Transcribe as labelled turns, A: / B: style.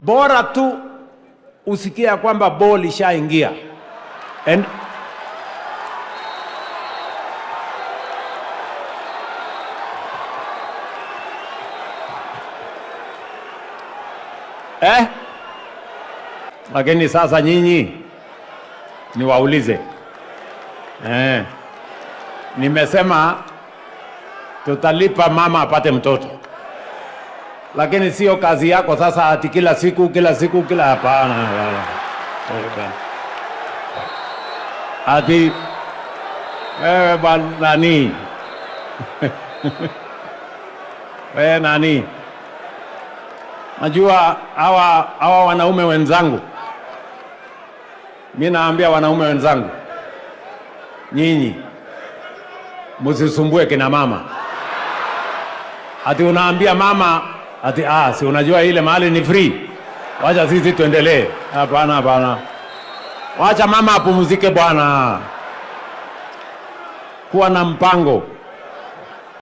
A: Bora tu usikia kwamba ball ishaingia. And lakini sasa nyinyi niwaulize, nimesema tutalipa mama apate mtoto, lakini sio kazi yako sasa ati kila siku. Hapana, ati wewe nani wewe nani? Najua hawa wanaume wenzangu, mimi naambia wanaume wenzangu, nyinyi msisumbue kina mama. Ati unaambia mama ati si unajua ile mahali ni free, wacha sisi tuendelee. Hapana, wacha mama apumzike bwana. Kuwa na mpango.